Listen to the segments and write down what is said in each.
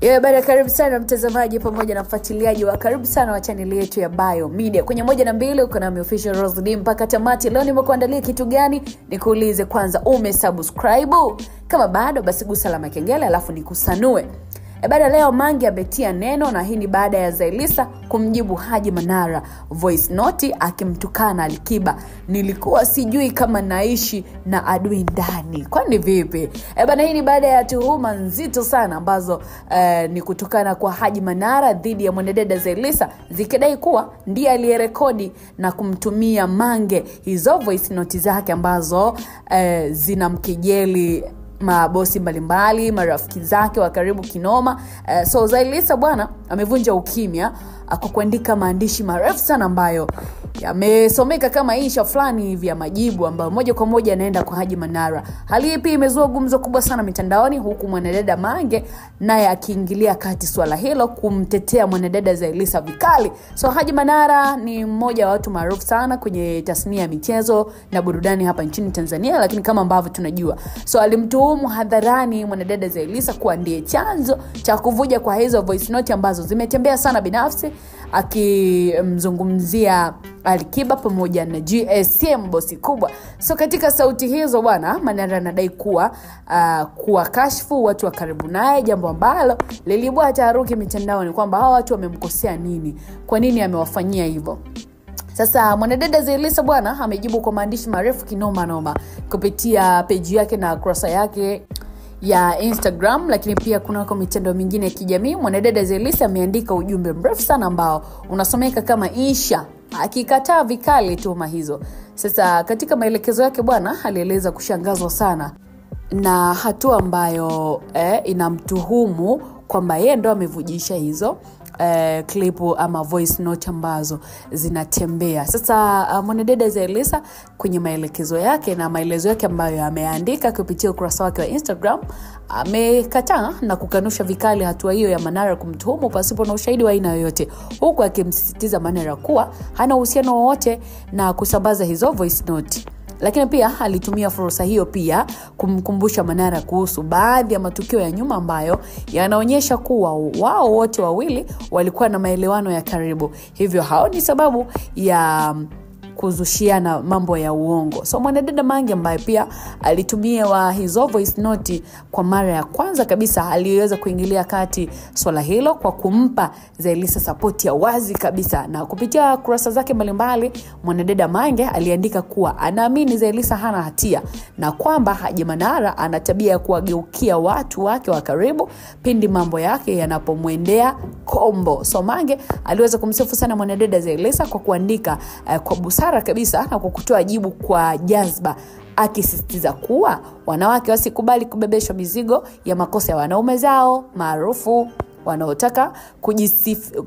Bada karibu sana mtazamaji pamoja na mfuatiliaji wa karibu sana wa channel yetu ya Bio Media. Kwenye 1 na 2 uko na official Roslyn mpaka tamati. Leo nimekuandalia kitu gani? Nikuulize kwanza, umesubscribe? Kama bado basi gusa alama ya kengele alafu nikusanue. Bada leo Mange ametia neno, na hii ni baada ya Zaiylissa kumjibu Haji Manara voice note akimtukana Alikiba. Nilikuwa sijui kama naishi na adui ndani. Kwani vipi? Bana, hii ni baada ya tuhuma nzito sana ambazo ni kutokana kwa Haji Manara dhidi ya mwanadada Zaiylissa, zikidai kuwa ndiye aliyerekodi na kumtumia Mange hizo voice note zake ambazo zinamkejeli mabosi mbalimbali, marafiki zake wa karibu kinoma. So Zaiylissa bwana amevunja ukimya kwa kuandika maandishi marefu sana ambayo yamesomeka kama insha fulani hivi ya majibu ambayo moja kwa moja yanaenda kwa Haji Manara. Hali hii pia imezua gumzo kubwa sana mitandaoni, huku mwanadada Mange naye akiingilia kati swala hilo kumtetea mwanadada Zaiylissa vikali. So Haji Manara ni mmoja wa watu maarufu sana kwenye tasnia ya michezo na burudani hapa nchini Tanzania, lakini kama ambavyo tunajua, so alimtuhumu hadharani mwanadada Zaiylissa kuwa ndiye chanzo cha kuvuja kwa hizo voice note ambazo zimetembea sana binafsi, akimzungumzia Alikiba pamoja na GSM bosi kubwa. So katika sauti hizo bwana Manara anadai kuwa kashfu watu wa karibu naye, jambo ambalo lilibua taharuki mitandaoni kwamba hao watu wamemkosea nini, kwa nini amewafanyia hivyo. Sasa mwanadada Zaiylissa bwana amejibu kwa maandishi marefu kinoma noma kupitia page yake na kurasa yake ya Instagram, lakini pia kunako mitandao mingine ya kijamii. Mwanadada Zaiylissa ameandika ujumbe mrefu sana ambao unasomeka kama insha, akikataa vikali tuhuma hizo. Sasa katika maelekezo yake bwana alieleza kushangazwa sana na hatua ambayo inamtuhumu kwamba yeye ndo amevujisha hizo klipu ama voice note ambazo zinatembea. Sasa mwanadada Zaiylissa kwenye maelekezo yake na maelezo yake ambayo ameandika kupitia ukurasa wake wa Instagram, amekataa na kukanusha vikali hatua hiyo ya Manara kumtuhumu pasipo na ushahidi wa aina yoyote, huku akimsisitiza Manara kuwa hana uhusiano wowote na kusambaza hizo voice note. Lakini pia alitumia fursa hiyo pia kumkumbusha Manara kuhusu baadhi ya matukio ya nyuma ambayo yanaonyesha kuwa wao wote wawili walikuwa na maelewano ya karibu, hivyo hao ni sababu ya kuzushiana mambo ya uongo. So mwanadada Mange ambaye pia alitumia wa hizo voice note kwa mara ya kwanza kabisa aliweza kuingilia kati swala hilo kwa kumpa Zaiylissa support ya wazi kabisa, na kupitia kurasa zake mbalimbali mwanadada Mange aliandika kuwa anaamini Zaiylissa hana hatia na kwamba Haji Manara ana tabia ya kuwageukia watu wake wa karibu pindi mambo yake yanapomwendea kombo. So Mange aliweza kumsifu sana mwanadada Zaiylissa kwa kuandika kwa busara kabisa na kwa kutoa jibu kwa jazba, akisisitiza kuwa wanawake wasikubali kubebeshwa mizigo ya makosa ya wanaume zao maarufu wanaotaka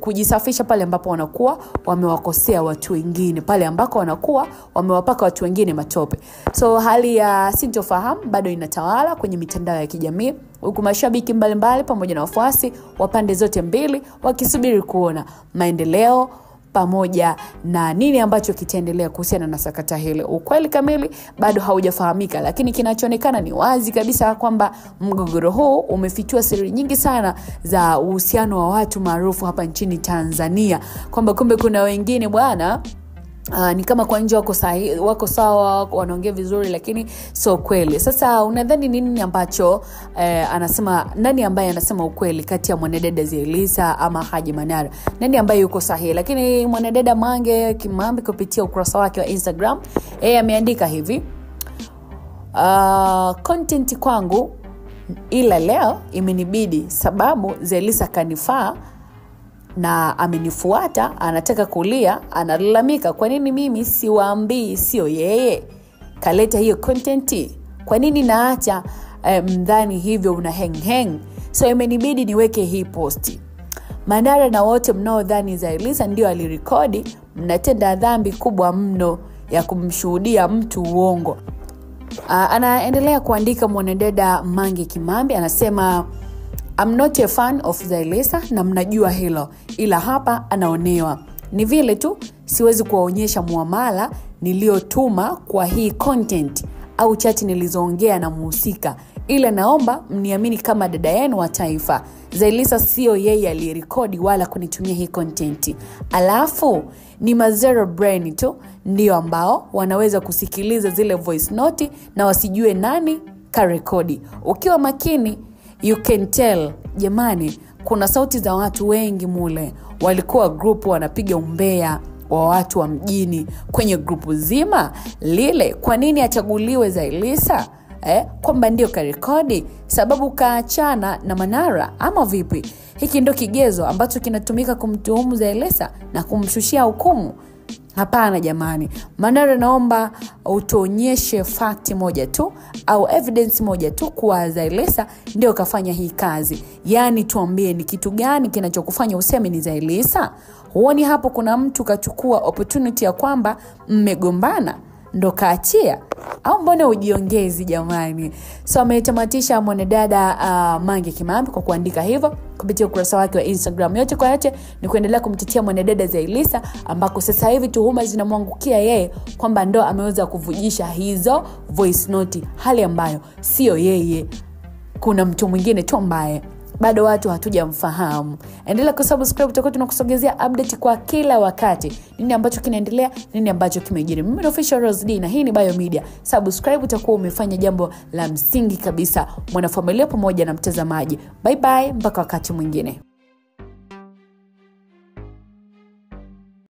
kujisafisha pale ambapo wanakuwa wamewakosea watu wengine, pale ambako wanakuwa wamewapaka watu wengine matope. So hali ya sintofahamu bado inatawala kwenye mitandao ya kijamii, huku mashabiki mbalimbali pamoja na wafuasi wa pande zote mbili wakisubiri kuona maendeleo pamoja na nini ambacho kitaendelea kuhusiana na sakata hili. Ukweli kamili bado haujafahamika, lakini kinachoonekana ni wazi kabisa kwamba mgogoro huu umefichua siri nyingi sana za uhusiano wa watu maarufu hapa nchini Tanzania, kwamba kumbe kuna wengine bwana ni kama kwa nje wako sawa, wanaongea vizuri, lakini sio kweli. Sasa unadhani nini ambacho anasema, nani ambaye anasema ukweli kati ya mwanadada Zaiylissa ama Haji Manara? Nani ambaye yuko sahihi? Lakini mwanadada Mange Kimambi kupitia ukurasa wake wa Instagram ameandika hivi: content kwangu, ila leo imenibidi sababu Zaiylissa kanifaa na amenifuata, anataka kulia, analalamika kwa nini mimi siwaambii sio yeye kaleta hiyo content, kwa nini naacha mdhani hivyo una hang. So imenibidi niweke hii posti. Manara na wote mnaodhani Zaiylissa ndio alirekodi, mnatenda dhambi kubwa mno ya kumshuhudia mtu uongo. Anaendelea kuandika mwanadada Mange Kimambi, anasema I'm not a fan of Zaiylissa na mnajua hilo, ila hapa anaonewa. Ni vile tu siwezi kuwaonyesha muamala niliotuma kwa hii content au chati nilizoongea na mhusika, ila naomba mniamini kama dada yenu wa taifa. Zailisa sio yeye aliyerekodi wala kunitumia hii content. Alafu ni mazero brain tu ndio ambao wanaweza kusikiliza zile voice note na wasijue nani karekodi. Ukiwa makini you can tell, jamani, kuna sauti za watu wengi mule. Walikuwa group wanapiga umbea wa watu wa mjini kwenye grupu zima lile. Kwa nini achaguliwe Zailisa? Kwamba ndio karekodi sababu kaachana na Manara ama vipi? Hiki ndio kigezo ambacho kinatumika kumtuhumu Zailisa na kumshushia hukumu? Hapana jamani. Manara, naomba utuonyeshe fact moja tu au evidence moja tu kwa Zailisa ndio kafanya hii kazi. Yaani tuambie ni kitu gani kinachokufanya useme ni Zailisa? Huoni hapo kuna mtu kachukua opportunity ya kwamba mmegombana ndo kaachia? Au mbona ujiongezi jamani? So ametamatisha mwanadada Mange Kimambi kwa kuandika hivyo kupitia ukurasa wake wa Instagram. Yote kwa yote ni kuendelea kumtetea mwanadada Zailisa, ambako sasa hivi tuhuma zinamwangukia yeye kwamba ndo ameweza kuvujisha hizo voice note, hali ambayo sio yeye. Kuna mtu mwingine tu ambaye bado watu hatujamfahamu. Endelea kusubscribe, tutakuwa tunakusogezea update kwa kila wakati. Nini ambacho kinaendelea, nini ambacho kimejiri. Mimi ni Official Rose D na hii ni Bio Media. Subscribe, utakuwa umefanya jambo la msingi kabisa, mwanafamilia pamoja na mtazamaji. Bye bye, mpaka wakati mwingine.